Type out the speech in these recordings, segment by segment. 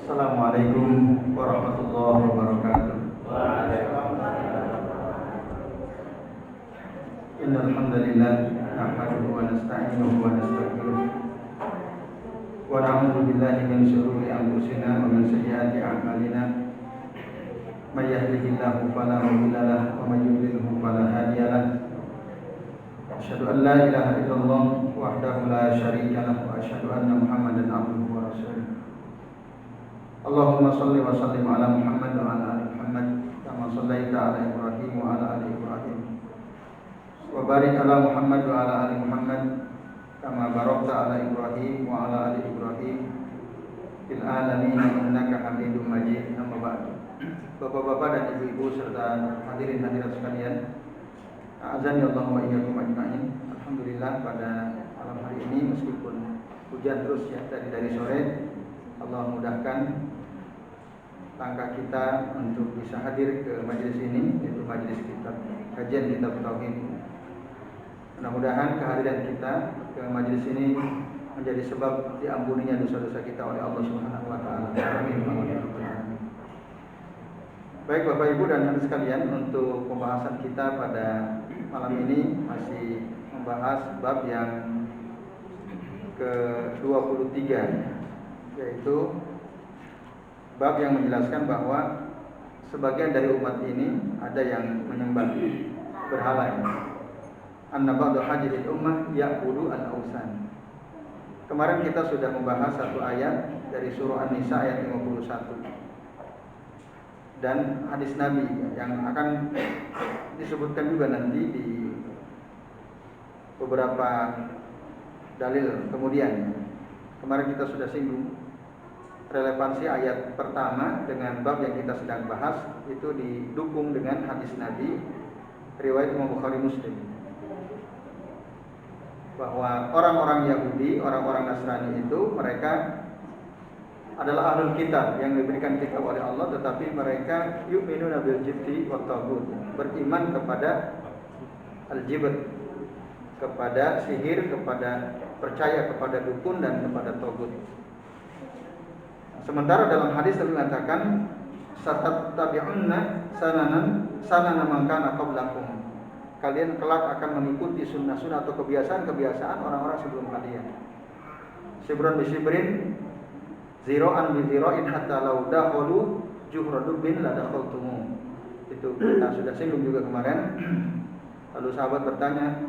Assalamualaikum warahmatullahi wabarakatuh. Innal hamdalillah nahmaduhu wa nasta'inuhu wa nastaghfiruh wa na'udzu billahi min shururi anfusina wa min sayyiati a'malina. May yahdihillahu fala mudilla lahu wa may yudlilhu fala hadiya lahu. Asyhadu an la ilaha illallah wahdahu la syarika lahu wa asyhadu anna Muhammadan abduhu wa rasuluh. Allahumma salli wa sallim ala Muhammad wa ala ali Muhammad kama shallaita ala Ibrahim wa ala ali Ibrahim wa barik ala Muhammad wa ala ali Muhammad kama barakta ala Ibrahim wa ala ali Ibrahim fil alamin innaka Hamidum Majid. Amma ba'du. Bapak-bapak dan ibu-ibu serta hadirin hadirat sekalian, azan ya Allah wa iyyakum ajma'in. Alhamdulillah pada malam hari ini meskipun hujan terus ya dari sore, Allah mudahkan langkah kita untuk bisa hadir ke majelis ini, yaitu majelis kitab kajian kitab tauhid. Mudah-mudahan kehadiran kita ke majelis ini menjadi sebab diampuninya dosa-dosa kita oleh Allah Subhanahu wa taala. Amin. Baik Bapak Ibu dan hadirin sekalian, untuk pembahasan kita pada malam ini masih membahas bab yang ke-23, yaitu bab yang menjelaskan bahwa sebagian dari umat ini ada yang menyembah berhala. Anna ba'du hajjil ummah ya'budu al-awsan. Kemarin kita sudah membahas satu ayat dari surah An-Nisa ayat 51 dan hadis Nabi yang akan disebutkan juga nanti di beberapa dalil kemudian. Kemarin kita sudah singgung relevansi ayat pertama dengan bab yang kita sedang bahas, itu didukung dengan hadis Nabi riwayat Imam Bukhari Muslim, bahwa orang-orang Yahudi, orang-orang Nasrani itu mereka adalah ahlul kitab yang diberikan kitab oleh Allah, tetapi mereka yu'minuna bil jibti wat taghut, beriman kepada al-jibt, kepada sihir, kepada percaya kepada dukun dan kepada taghut. Sementara dalam hadis Nabi mengatakan satattabi'unna sanana man kana qablakum, kalian kelak akan mengikuti sunnah-sunnah atau kebiasaan-kebiasaan orang-orang sebelum kalian. Sibron bi sibrin, zira'an bi zira'in hatta law dakhalu juhra dubbin la dakhaltum. Itu kita sudah singgung juga kemarin. Lalu sahabat bertanya,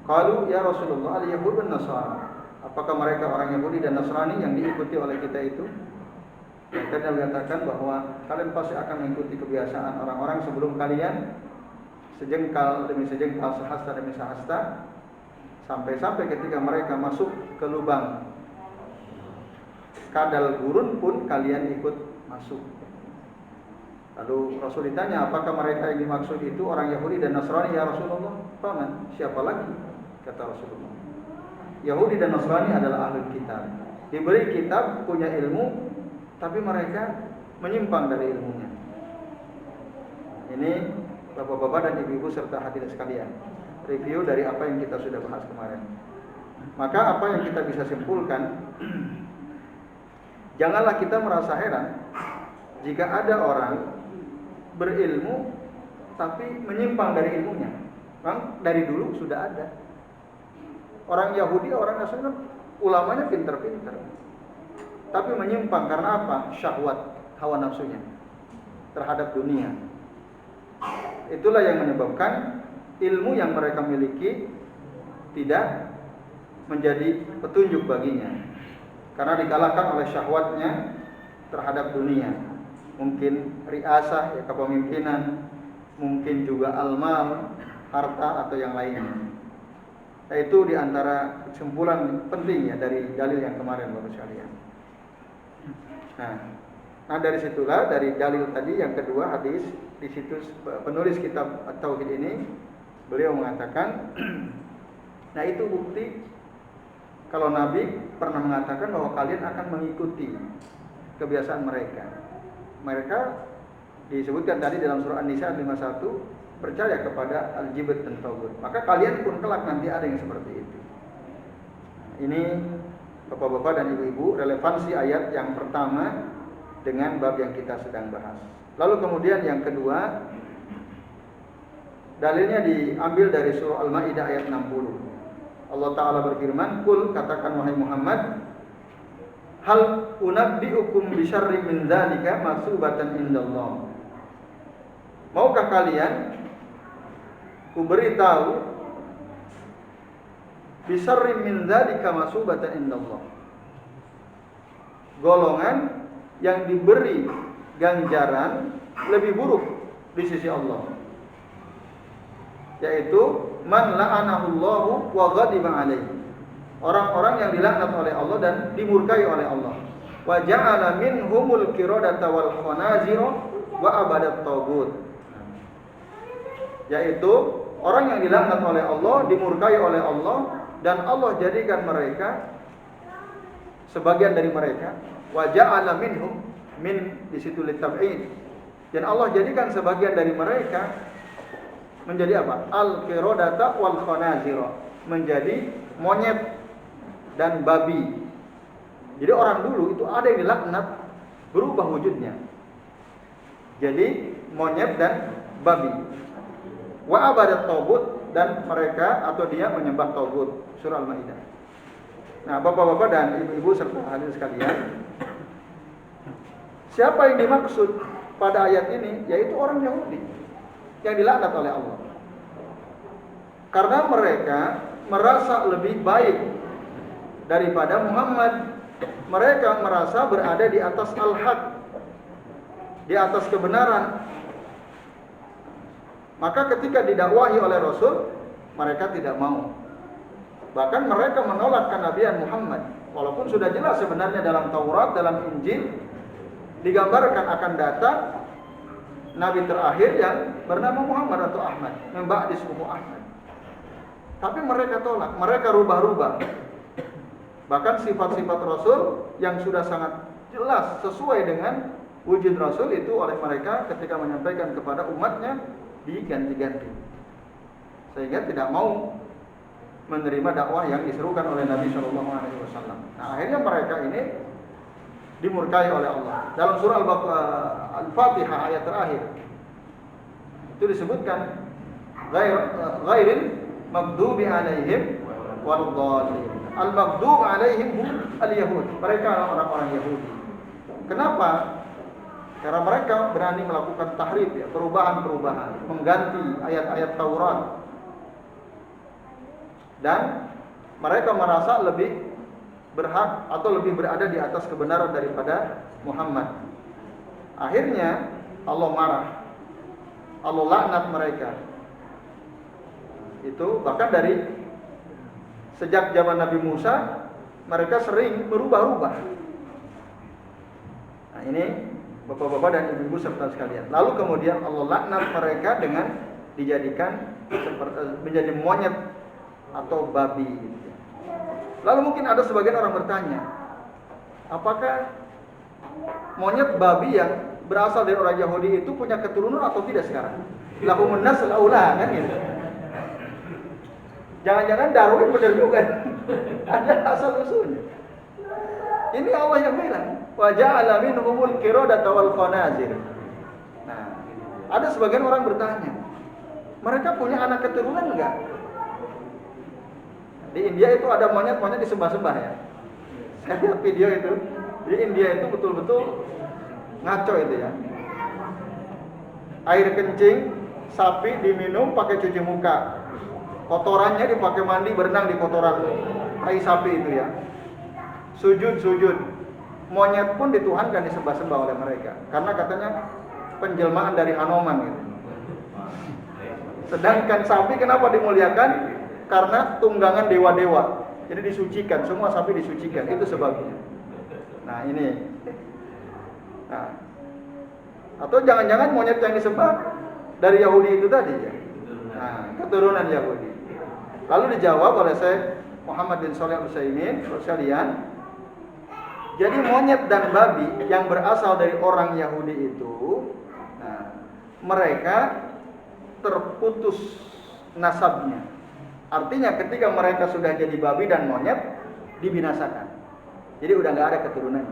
qalu ya Rasulullah al-yahud wan nasara, apakah mereka orang Yahudi dan Nasrani yang diikuti oleh kita itu? Mereka mengatakan bahwa kalian pasti akan mengikuti kebiasaan orang-orang sebelum kalian, sejengkal demi sejengkal, sehasta demi sehasta, sampai-sampai ketika mereka masuk ke lubang kadal gurun pun kalian ikut masuk. Lalu Rasul ditanya, apakah mereka yang dimaksud itu orang Yahudi dan Nasrani ya Rasulullah? Paman, siapa lagi? Kata Rasulullah, Yahudi dan Nasrani adalah ahlul kitab, diberi kitab, punya ilmu, tapi mereka menyimpang dari ilmunya. Ini bapak-bapak dan ibu-ibu serta hadirin sekalian, review dari apa yang kita sudah bahas kemarin. Maka apa yang kita bisa simpulkan, janganlah kita merasa heran jika ada orang berilmu tapi menyimpang dari ilmunya. Memang dari dulu sudah ada. Orang Yahudi, orang Nasrani kan ulamanya pintar-pintar, tapi menyimpang karena apa? Syahwat, hawa nafsunya terhadap dunia. Itulah yang menyebabkan ilmu yang mereka miliki tidak menjadi petunjuk baginya, karena dikalahkan oleh syahwatnya terhadap dunia. Mungkin riasah, ya, kepemimpinan, mungkin juga almal, harta atau yang lainnya. Nah, itu diantara kesimpulan penting ya dari dalil yang kemarin Bapak sekalian. Nah dari situlah, dari dalil tadi yang kedua hadis, di situ penulis kitab Tauhid ini beliau mengatakan, nah itu bukti kalau Nabi pernah mengatakan bahwa kalian akan mengikuti kebiasaan mereka. Mereka disebutkan tadi dalam surah An-Nisa 51 percaya kepada al-jibt dan taghut. Maka kalian pun kelak nanti ada yang seperti itu. Ini Bapak-bapak dan ibu-ibu, relevansi ayat yang pertama dengan bab yang kita sedang bahas. Lalu kemudian yang kedua, dalilnya diambil dari surah Al-Maidah ayat 60. Allah Ta'ala berfirman, "Qul," katakan wahai Muhammad, "hal unabbi'ukum bisyarrin min dzalika masubatan indallah." Maukah kalian kuberitahu bisyarrin min dzalika masubatan indallah, golongan yang diberi ganjaran lebih buruk di sisi Allah, yaitu man la'anahullahu wa ghadiba alaihi, orang-orang yang dilaknat oleh Allah dan dimurkai oleh Allah. Wa ja'ala minhumul qiradata wal khanazira wa abadat tagut, yaitu orang yang dilaknat oleh Allah, dimurkai oleh Allah, dan Allah jadikan mereka sebagian dari mereka. Wa ja'ala minhum, min di situ litab'id, dan Allah jadikan sebagian dari mereka menjadi apa? Al-qiradata wal khanazira, menjadi monyet dan babi. Jadi orang dulu itu ada yang dilaknat berubah wujudnya jadi monyet dan babi. Wa abadat tagut, dan mereka atau dia menyembah tagut. Surah Al-Maidah. Nah, bapak-bapak dan ibu-ibu serta hadirin sekalian, siapa yang dimaksud pada ayat ini? Yaitu orang Yahudi yang dilaknat oleh Allah. Karena mereka merasa lebih baik daripada Muhammad. Mereka merasa berada di atas al-haq, di atas kebenaran. Maka ketika didakwahi oleh Rasul, mereka tidak mau. Bahkan mereka menolak kenabian Muhammad, walaupun sudah jelas sebenarnya dalam Taurat, dalam Injil digambarkan akan datang nabi terakhir yang bernama Muhammad atau Ahmad, memba'di ismuhu Ahmad. Tapi mereka tolak, mereka rubah-rubah. Bahkan sifat-sifat Rasul yang sudah sangat jelas sesuai dengan wujud Rasul itu oleh mereka ketika menyampaikan kepada umatnya diganti-ganti, sehingga tidak mau menerima dakwah yang diserukan oleh Nabi Shallallahu Alaihi Wasallam. Nah, akhirnya mereka ini dimurkai oleh Allah. Dalam surah Al-Fatihah ayat terakhir itu disebutkan ghairil maghdubi alaihim waladdallin. Al-maghdub alaihim al-yahud. Mereka orang-orang Yahudi. Kenapa? Karena mereka berani melakukan tahrif, ya, perubahan-perubahan, mengganti ayat-ayat Taurat. Dan mereka merasa lebih berhak atau lebih berada di atas kebenaran daripada Muhammad. Akhirnya Allah marah, Allah laknat mereka. Itu bahkan dari sejak zaman Nabi Musa mereka sering berubah-ubah. Nah, ini bapak-bapak dan ibu-ibu serta sekalian. Lalu kemudian Allah laknat mereka dengan dijadikan menjadi monyet atau babi. Lalu mungkin ada sebagian orang bertanya, apakah monyet babi yang berasal dari orang Yahudi itu punya keturunan atau tidak sekarang? Lahumun nasl aula, kan gitu. Jangan-jangan Darwin benar juga. Ada asal usulnya. Ini Allah yang bilang, wa ja'ala minhumul qiradata wal khanazir. Nah, ada sebagian orang bertanya, mereka punya anak keturunan enggak? Di India itu ada monyet-monyet disembah-sembah, ya. Saya lihat video itu. Di India itu betul-betul ngaco itu, ya. Air kencing sapi diminum pakai cuci muka. Kotorannya dipakai mandi, berenang di kotoran tai sapi itu, ya. Sujud. Monyet pun dituhankan, disembah-sembah oleh mereka. Karena katanya penjelmaan dari Hanoman gitu. Sedangkan sapi kenapa dimuliakan? Karena tunggangan dewa-dewa. Jadi disucikan, semua sapi disucikan. Itu sebabnya. Nah, ini. Nah, atau jangan-jangan monyet yang disembah dari Yahudi itu tadi, ya. Nah, keturunan Yahudi. Lalu dijawab oleh Syekh Muhammad bin Shalih Al-Utsaimin, sekalian. Jadi monyet dan babi yang berasal dari orang Yahudi itu, nah, mereka terputus nasabnya. Artinya ketika mereka sudah jadi babi dan monyet, dibinasakan. Jadi udah nggak ada keturunan.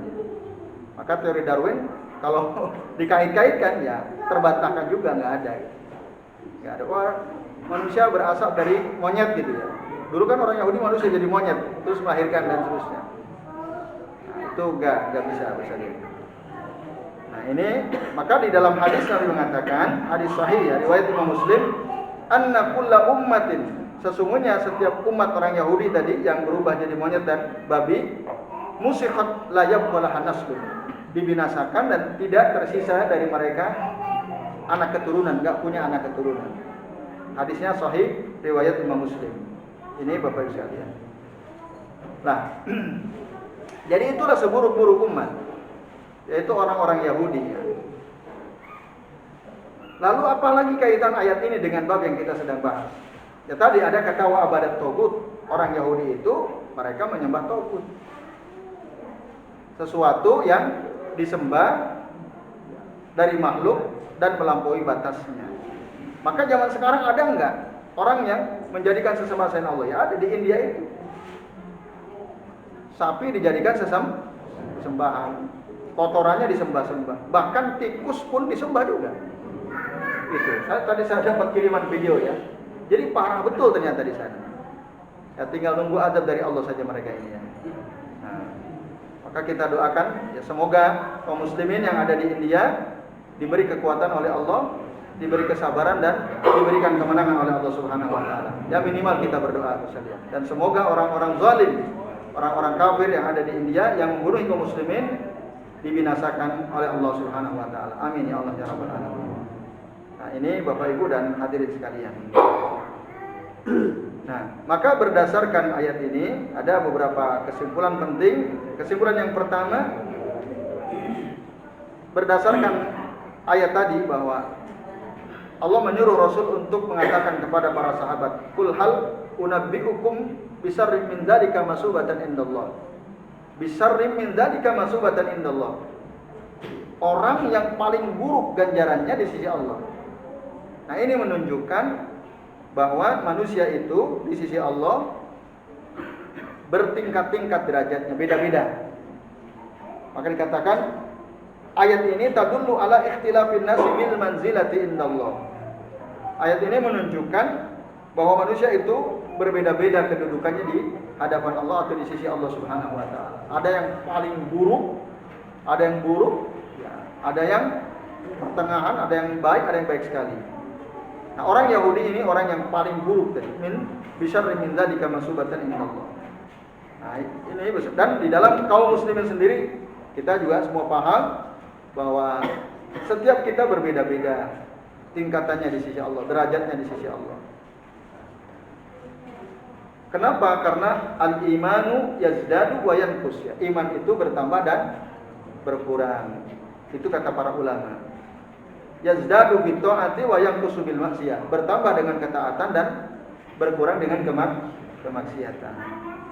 Maka teori Darwin kalau dikait-kaitkan ya terbantahkan juga, nggak ada. Nggak ada. Wah, manusia berasal dari monyet gitu ya. Dulu kan orang Yahudi manusia jadi monyet, terus melahirkan dan seterusnya. Nah, itu nggak bisa dia. Nah ini, maka di dalam hadis Nabi mengatakan, hadis sahih ya, riwayat Imam Muslim, anna kulla ummatin, sesungguhnya setiap umat orang Yahudi tadi yang berubah jadi monyet dan babi, musihat la yabqa naslun, dibinasakan dan tidak tersisa dari mereka anak keturunan, enggak punya anak keturunan. Hadisnya sahih riwayat Imam Muslim. Ini Bapak Ibu sekalian. Nah, jadi itulah seburuk-buruk umat, yaitu orang-orang Yahudi. Lalu apalagi kaitan ayat ini dengan bab yang kita sedang bahas? Ya tadi ada kata wa abadat togut. Orang Yahudi itu mereka menyembah togut, sesuatu yang disembah dari makhluk dan melampaui batasnya. Maka zaman sekarang ada enggak orang yang menjadikan sesembahan selain Allah? Ya ada, di India itu. Sapi dijadikan sesembahan, kotorannya disembah-sembah. Bahkan tikus pun disembah juga. Itu. Tadi saya dapat kiriman video ya. Jadi parah betul ternyata di sana. Ya tinggal nunggu azab dari Allah saja mereka ini ya. Nah, maka kita doakan ya semoga kaum muslimin yang ada di India diberi kekuatan oleh Allah, diberi kesabaran dan diberikan kemenangan oleh Allah Subhanahu wa taala. Ya minimal kita berdoa sekalian. Dan semoga orang-orang zalim, orang-orang kafir yang ada di India yang membunuh kaum muslimin dibinasakan oleh Allah Subhanahu wa taala. Amin ya Allah ya rabbal alamin. Nah, ini Bapak Ibu dan hadirin sekalian. Nah, maka berdasarkan ayat ini ada beberapa kesimpulan penting. Kesimpulan yang pertama, berdasarkan ayat tadi bahwa Allah menyuruh Rasul untuk mengatakan kepada para sahabat, "Qul hal unabbiukum bisarrin min dzalika masubatan indallah." Bisarrin min dzalika masubatan indallah. Orang yang paling buruk ganjarannya di sisi Allah. Nah, ini menunjukkan bahwa manusia itu di sisi Allah bertingkat-tingkat derajatnya, beda-beda. Maka dikatakan ayat ini tadullu ala ikhtilafin nasi bil manzilati indallah. Ayat ini menunjukkan bahwa manusia itu berbeda-beda kedudukannya di hadapan Allah atau di sisi Allah Subhanahu wa taala. Ada yang paling buruk, ada yang buruk, ya, ada yang pertengahan, ada yang baik, ada yang baik sekali. Nah, orang Yahudi ini orang yang paling buruk tadi. Min bisyarri min dzalika masubatan indallah. Nah, ini dan di dalam kaum muslimin sendiri kita juga semua paham bahwa setiap kita berbeda-beda tingkatannya di sisi Allah, derajatnya di sisi Allah. Kenapa? Karena al-imanu yazdadu wa yanqus ya. Iman itu bertambah dan berkurang. Itu kata para ulama. Yazdadu bi ta'ati wa yanqusu bil maksiyah. Bertambah dengan ketaatan dan berkurang dengan kemaksiatan.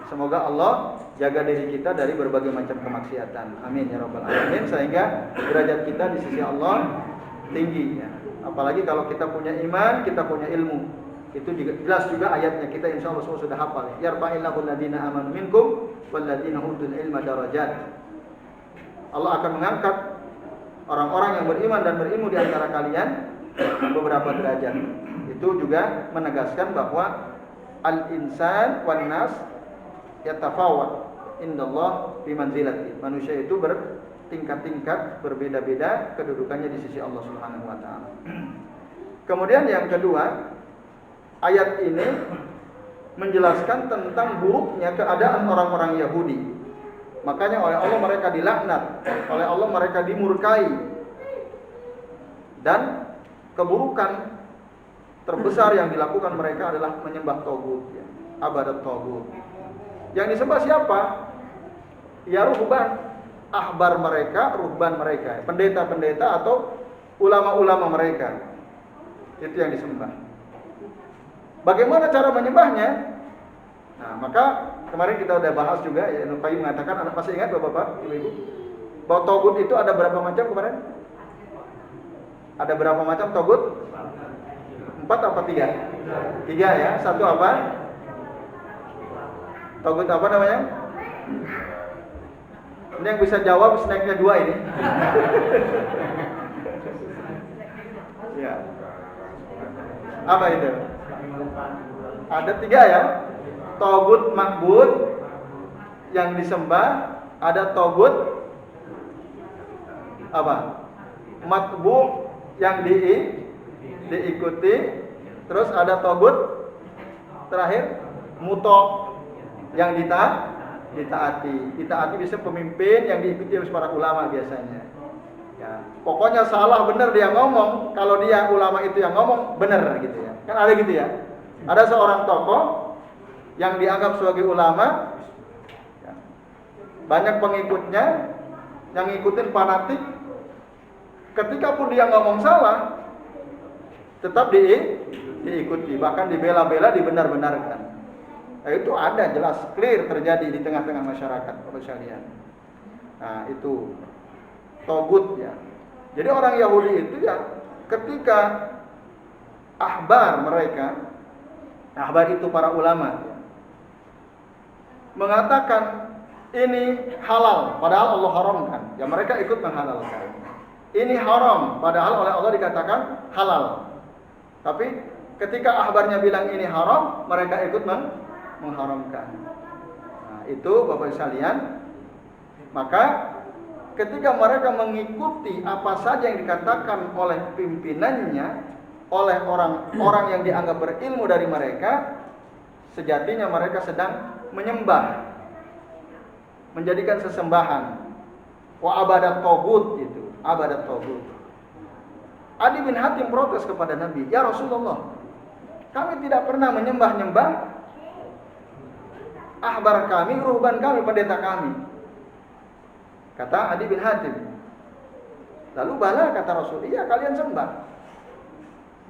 Semoga Allah jaga diri kita dari berbagai macam kemaksiatan. Amin ya rabbal alamin, sehingga derajat kita di sisi Allah tinggi ya. Apalagi kalau kita punya iman, kita punya ilmu. Itu juga jelas juga ayatnya, kita insyaallah semua sudah hafal. Yarfa'illahu alladziina aamanu minkum walladziina utul ilma darajat. Allah akan mengangkat orang-orang yang beriman dan berilmu di antara kalian beberapa derajat. Itu juga menegaskan bahwa al-insan wan nas yatafawat indallah bi manzilati. Manusia itu bertingkat-tingkat, berbeda-beda kedudukannya di sisi Allah Subhanahu wa taala. Kemudian yang kedua, ayat ini menjelaskan tentang buruknya keadaan orang-orang Yahudi. Makanya oleh Allah mereka dilaknat, oleh Allah mereka dimurkai. Dan keburukan terbesar yang dilakukan mereka adalah menyembah tagut, ya, abadat tagut. Yang disembah siapa? Ya ruhban, ahbar mereka, ruhban mereka, pendeta-pendeta atau ulama-ulama mereka. Itu yang disembah. Bagaimana cara menyembahnya? Nah, maka kemarin kita udah bahas juga, ya, Ibnu Qayyim mengatakan, anak masih ingat Bapak-bapak, Ibu-ibu, bahwa tagut itu ada berapa macam kemarin? Ada berapa macam tagut? 4 apa 3? 3 ya. Satu apa? Tagut apa namanya? Ini yang bisa jawab snacknya 2 ini. Ya. Apa itu? Ada 3 ya. Togut makbud yang disembah, ada togut apa? Matbu yang diikuti, terus ada togut terakhir muto yang ditaati. Ditaati bisa pemimpin yang diikuti oleh para ulama biasanya. Ya, pokoknya salah benar dia ngomong, kalau dia ulama itu yang ngomong benar gitu ya. Kan ada gitu ya. Ada seorang tokoh yang dianggap sebagai ulama, ya, banyak pengikutnya yang ngikutin fanatik. Ketika pun dia ngomong salah, tetap diikuti, bahkan dibela-bela, dibenar-benarkan. Nah, itu ada jelas clear terjadi di tengah-tengah masyarakat sekalian. Nah, itu togut ya. Jadi orang Yahudi itu ya, ketika ahbar mereka, ahbar itu para ulama, mengatakan ini halal padahal Allah haramkan, ya mereka ikut menghalalkan. Ini haram padahal oleh Allah dikatakan halal. Tapi ketika ahbarnya bilang ini haram, mereka ikut mengharamkan. Nah, itu Bapak sekalian, maka ketika mereka mengikuti apa saja yang dikatakan oleh pimpinannya, oleh orang-orang yang dianggap berilmu dari mereka, sejatinya mereka sedang menyembah, menjadikan sesembahan. Wa abadat togut itu, abadat togut. Adi bin Hatim protes kepada Nabi, ya Rasulullah, kami tidak pernah menyembah-nyembah ahbar kami, ruhban kami, pendeta kami. Kata Adi bin Hatim. Lalu bala kata Rasul, iya kalian sembah.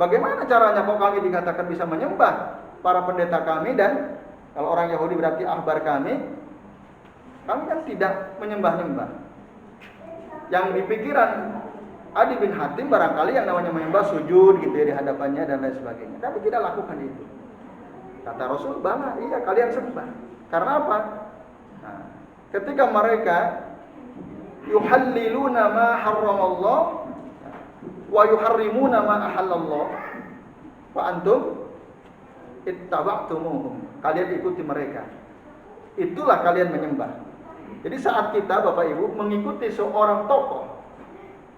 Bagaimana caranya kok kami dikatakan bisa menyembah para pendeta kami, dan kalau orang Yahudi berarti ahbar kami kan tidak menyembah-nyembah. Yang di pikiran Adi bin Hatim barangkali yang namanya menyembah sujud gitu ya di hadapannya dan lain sebagainya. Kami tidak lakukan itu. Kata Rasul, bala, iya kalian sembah. Karena apa? Nah, ketika mereka yuhalliluna ma harramallah wa yuharrimuna ma ahallallah wa antum ittaba'tumuhum. Kalian ikuti mereka. Itulah kalian menyembah. Jadi saat kita Bapak Ibu mengikuti seorang tokoh,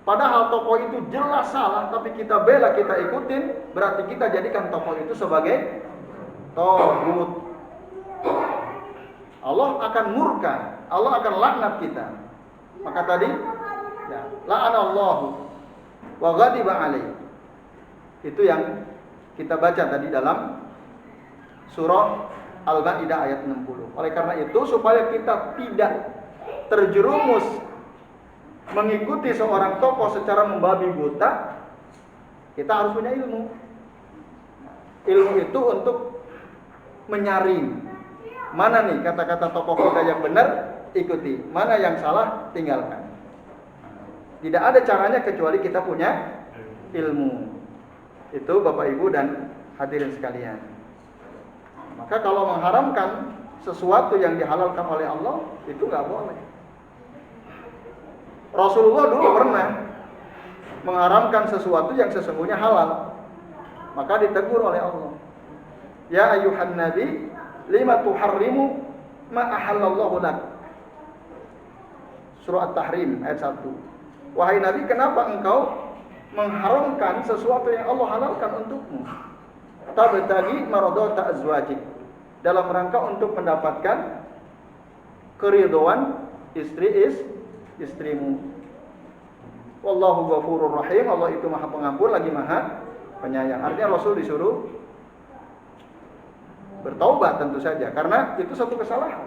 padahal tokoh itu jelas salah, tapi kita bela, kita ikutin, berarti kita jadikan tokoh itu sebagai togut. Allah akan murka, Allah akan laknat kita. Maka tadi ya, la'anallahu wa ghadiba alaih. Itu yang kita baca tadi dalam surah Al-Maidah ayat 60. Oleh karena itu supaya kita tidak terjerumus mengikuti seorang tokoh secara membabi buta, kita harus punya ilmu. Ilmu itu untuk menyaring mana nih kata-kata tokoh kita yang benar, ikuti. Mana yang salah, tinggalkan. Tidak ada caranya kecuali kita punya ilmu. Itu Bapak Ibu dan hadirin sekalian. Maka kalau mengharamkan sesuatu yang dihalalkan oleh Allah, itu nggak boleh. Rasulullah dulu pernah mengharamkan sesuatu yang sesungguhnya halal. Maka ditegur oleh Allah. Ya ayyuhan nabi, lima tuharrimu ma ahallallahu lak. Surah At-Tahrim ayat 1. Wahai Nabi, kenapa engkau mengharamkan sesuatu yang Allah halalkan untukmu? Tabtagi maradata azwajik, dalam rangka untuk mendapatkan keridhaan istrimu. Wallahu ghafurur rahim. Allah itu Maha Pengampun lagi Maha Penyayang. Artinya Rasul disuruh bertaubat tentu saja, karena itu satu kesalahan.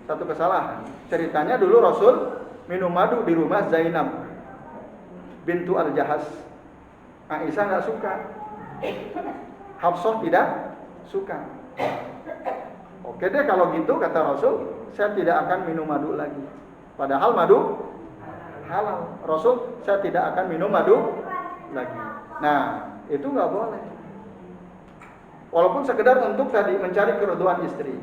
Satu kesalahan. Ceritanya dulu Rasul minum madu di rumah Zainab bintu Al-Jahas. Aisyah enggak suka. Hafsah tidak suka. Oke deh kalau gitu kata Rasul, saya tidak akan minum madu lagi. Padahal madu halal. Rasul, saya tidak akan minum madu lagi. Nah, itu nggak boleh. Walaupun sekedar untuk tadi mencari keridhaan istri.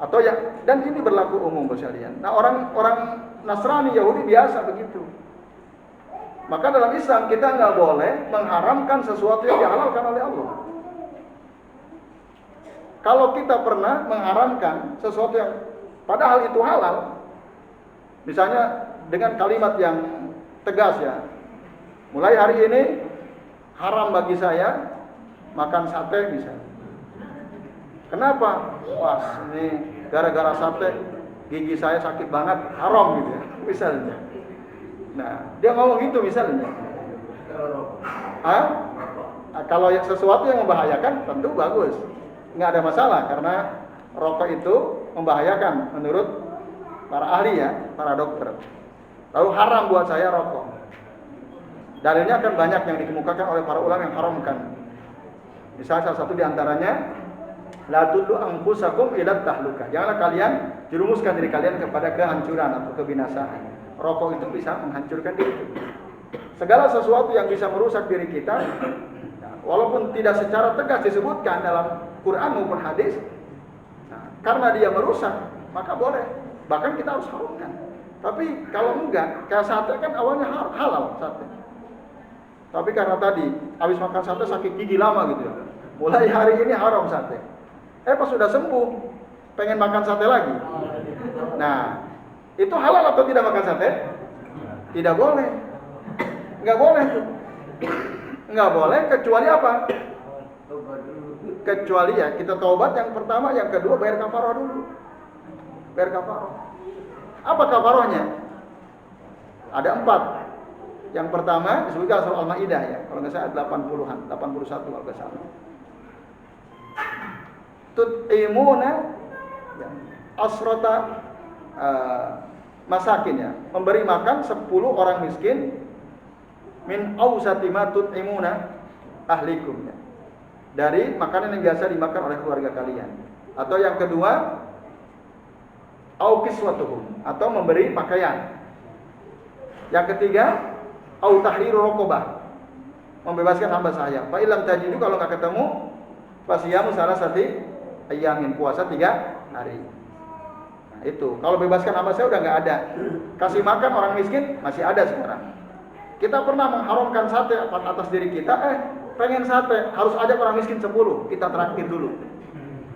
Atau dan ini berlaku umum sekalian. Nah, orang Nasrani, Yahudi biasa begitu. Maka dalam Islam kita nggak boleh mengharamkan sesuatu yang dihalalkan oleh Allah. Kalau kita pernah mengharamkan sesuatu yang padahal itu halal, misalnya dengan kalimat yang tegas ya, mulai hari ini haram bagi saya makan sate misalnya. Kenapa? Wah, ini gara-gara sate gigi saya sakit banget, haram gitu ya, misalnya. Nah, dia ngomong gitu misalnya. Kalau sesuatu yang membahayakan tentu bagus, nggak ada masalah karena rokok itu membahayakan menurut para ahli ya, para dokter. Lalu haram buat saya rokok. Dalilnya kan banyak yang dikemukakan oleh para ulama yang haramkan. Misalnya salah satu diantaranya, la tudlu anfusakum ila tahlukah. Janganlah kalian jerumuskan diri kalian kepada kehancuran atau kebinasaan. Rokok itu bisa menghancurkan diri. Segala sesuatu yang bisa merusak diri kita, walaupun tidak secara tegas disebutkan dalam Quran maupun hadis, karena dia merusak, maka boleh. Bahkan kita harus haramkan. Tapi kalau enggak, kayak sate kan awalnya halal sate. Tapi karena tadi habis makan sate sakit gigi lama gitu ya. Mulai hari ini haram sate. Pas sudah sembuh, pengen makan sate lagi. Nah, itu halal atau tidak makan sate? Tidak boleh. Enggak boleh tuh. Enggak boleh kecuali apa? Kecuali ya kita taubat yang pertama, yang kedua bayar kafarah dulu. Bayar kafarah. Apa kafarahnya? Ada 4. Yang pertama disebutkan surah Al-Maidah ya, kalau nggak salah 80-an, 81 kalau nggak salah. Tut'imuna asrota masakin ya, memberi makan 10 orang miskin min awsati ma tut'imuna ahlikum ya, dari makanan yang biasa dimakan oleh keluarga kalian. Atau yang kedua, au kiswatuhum, atau memberi pakaian. Yang ketiga, au tahriru raqabah, membebaskan hamba sahaya. Fa illam tajidu, kalau enggak ketemu, fasiyamu salasati ayyamin, puasa 3 hari. Nah, itu. Kalau bebaskan hamba saya udah enggak ada. Kasih makan orang miskin masih ada sekarang. Kita pernah mengharamkan sate atas diri kita, pengen sate, harus ajak orang miskin 10, kita traktir dulu.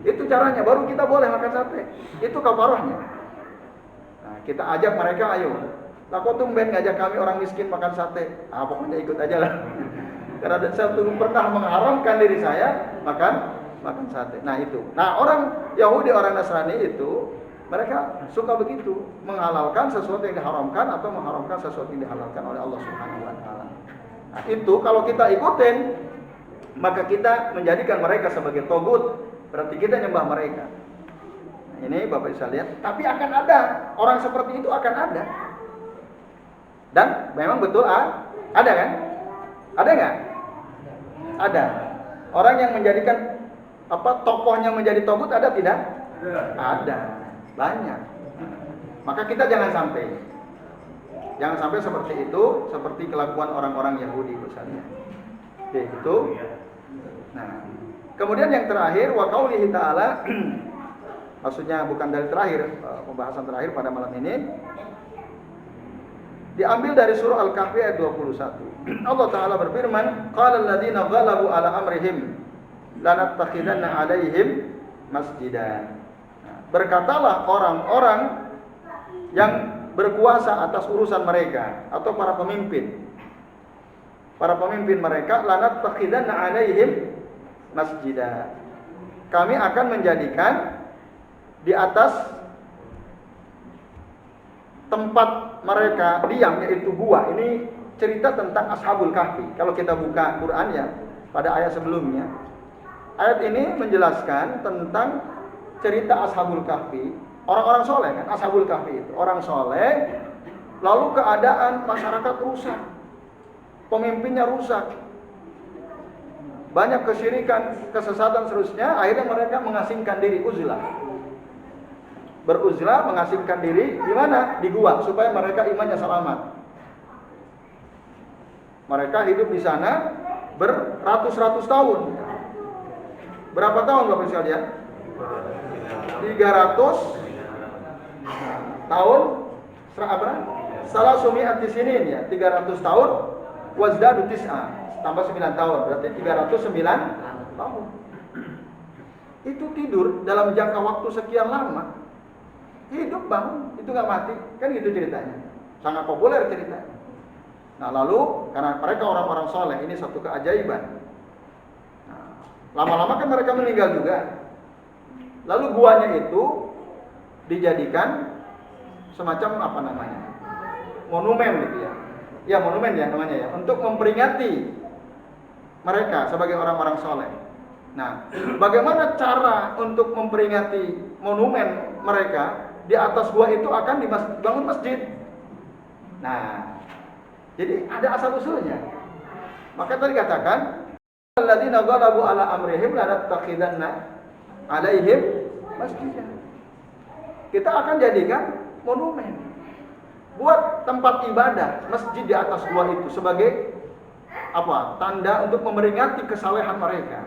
Itu caranya, baru kita boleh makan sate. Itu kafarahnya. Nah, kita ajak mereka, ayo. Lah kok tumben ngajak kami orang miskin makan sate? Pokoknya ikut aja lah. Karena saya pernah mengharamkan diri saya makan sate. Nah itu. Nah orang Yahudi, orang Nasrani itu, mereka suka begitu, menghalalkan sesuatu yang diharamkan atau mengharamkan sesuatu yang dihalalkan oleh Allah Subhanahu wa taala. Nah, itu kalau kita ikutin, maka kita menjadikan mereka sebagai togut, berarti kita nyembah mereka. Nah, ini Bapak bisa lihat, tapi akan ada orang seperti itu, akan ada. Dan memang betul ada kan? Ada nggak? Ada. Orang yang menjadikan tokohnya menjadi togut, ada tidak? Ada. Banyak. Maka kita jangan sampai seperti itu, seperti kelakuan orang-orang Yahudi misalnya. Oke, itu. Nah, kemudian yang terakhir, wa qaulihi ta'ala, maksudnya bukan dari terakhir, pembahasan terakhir pada malam ini, diambil dari surah Al-Kahfi ayat 21. Allah Ta'ala berfirman, qala alladziina ghalabu ala amrihim lanattakhidanna 'alaihim masjidan. Berkatalah orang-orang yang berkuasa atas urusan mereka atau para pemimpin mereka, lanattakhidanna 'alaihim masjidan. Kami akan menjadikan di atas tempat mereka diam, yaitu gua. Ini cerita tentang Ashabul Kahfi. Kalau kita buka Quran ya, pada ayat sebelumnya, ayat ini menjelaskan tentang cerita Ashabul Kahfi. Orang-orang soleh kan, Ashabul Kahfi itu orang soleh. Lalu keadaan masyarakat rusak, pemimpinnya rusak, banyak kesyirikan, kesesatan seterusnya. Akhirnya mereka mengasingkan diri, beruzlah, mengasingkan diri di mana? Di gua, supaya mereka imannya selamat. Mereka hidup di sana beratus-ratus tahun. Berapa tahun Bapak sekalian? tahun berapa? Salah sumi'ati sinin ya, 300 tahun wazdadu tis'a, tambah 9 tahun, berarti 309 tahun. Itu tidur dalam jangka waktu sekian lama, hidup bangun, itu nggak mati, kan gitu ceritanya. Sangat populer ceritanya. Nah lalu karena mereka orang-orang soleh, ini satu keajaiban. Nah, lama-lama kan mereka meninggal juga. Lalu guanya itu dijadikan semacam apa namanya, monumen gitu ya. Ya monumen ya namanya ya, untuk memperingati mereka sebagai orang-orang soleh. Nah, bagaimana cara untuk memperingati monumen mereka? Di atas gua itu akan dibangun masjid. Nah, jadi ada asal usulnya. Maka tadi katakan, alladzina ghalabu ala amrihim lanattakhidanna alaihim masjidan. Kita akan jadikan monumen buat tempat ibadah, masjid di atas gua itu sebagai apa? Tanda untuk memperingati kesalehan mereka.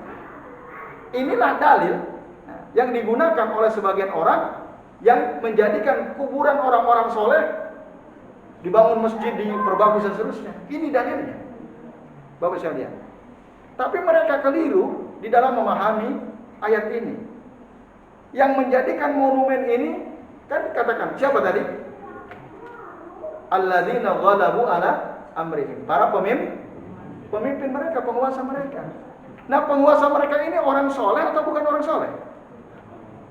Inilah dalil yang digunakan oleh sebagian orang yang menjadikan kuburan orang-orang soleh dibangun masjid, diperbagus dan seterusnya. Ini dalilnya, Bapak sekalian. Tapi mereka keliru di dalam memahami ayat ini. Yang menjadikan monumen ini kan katakan siapa tadi? Alladzina ghalabu ala amrihim, para pemimpin mereka, penguasa mereka. Nah, penguasa mereka ini orang soleh atau bukan orang soleh?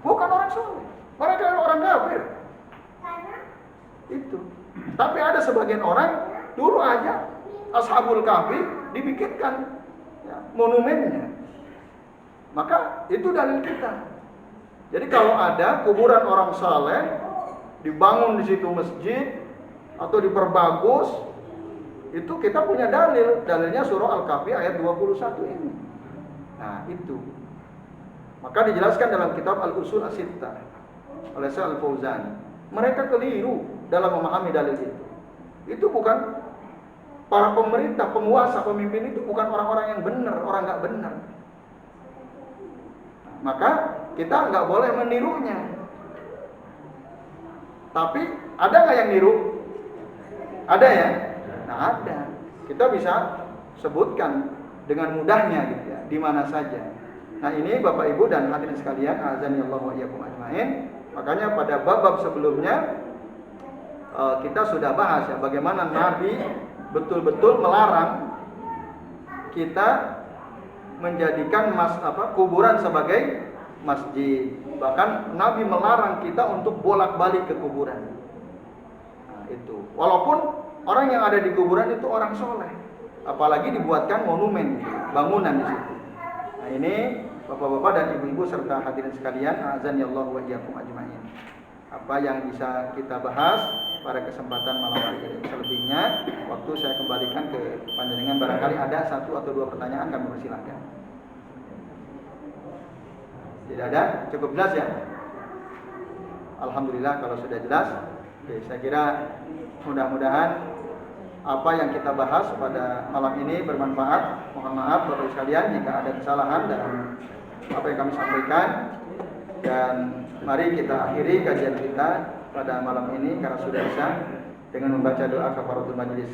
Bukan orang soleh. Mereka orang kafir. Itu. Tapi ada sebagian orang dulu aja Ashabul Kahfi dibikinkan ya, monumennya. Maka itu dalil kita. Jadi kalau ada kuburan orang saleh dibangun di situ masjid atau diperbagus, itu kita punya dalil. Dalilnya surah Al-Kahfi ayat 21 ini. Nah, itu. Maka dijelaskan dalam kitab Al-Usul As-Sittah oleh Syekh Al-Fauzan. Mereka keliru dalam memahami dalil itu. Itu bukan para pemerintah, penguasa, pemimpin itu bukan orang-orang yang benar, orang nggak benar. Maka kita nggak boleh menirunya. Tapi ada nggak yang niru? Ada ya? Nah ada. Kita bisa sebutkan dengan mudahnya gitu ya, di mana saja. Nah ini Bapak Ibu dan hadirin sekalian, azanillahu wa iyyakum ajmain. Makanya pada bab-bab sebelumnya kita sudah bahas ya bagaimana Nabi betul-betul melarang kita menjadikan kuburan sebagai masjid. Bahkan Nabi melarang kita untuk bolak-balik ke kuburan. Nah, itu. Walaupun orang yang ada di kuburan itu orang soleh, apalagi dibuatkan monumen, bangunan di situ. Nah ini Bapak-bapak dan ibu-ibu serta hadirin sekalian, azanillahu wa iyyakum ajmain. Apa yang bisa kita bahas pada kesempatan malam hari ini. Selebihnya waktu saya kembalikan ke panjenengan, barangkali ada 1 atau 2 pertanyaan, kami persilahkan. Tidak ada? Cukup jelas ya? Alhamdulillah kalau sudah jelas. Oke, saya kira mudah-mudahan apa yang kita bahas pada malam ini bermanfaat. Mohon maaf Bapak sekalian jika ada kesalahan dalam apa yang kami sampaikan, dan mari kita akhiri kajian kita pada malam ini karena sudah bisa dengan membaca doa kafaratul majlis.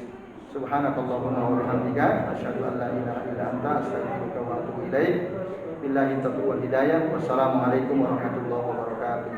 Subhanakallahumma wa bihamdika asyhadu an la ilaha illa anta astaghfiruka wa atubu ilaik. Billahi taufiq wal hidayah. Wassalamualaikum warahmatullahi wabarakatuh.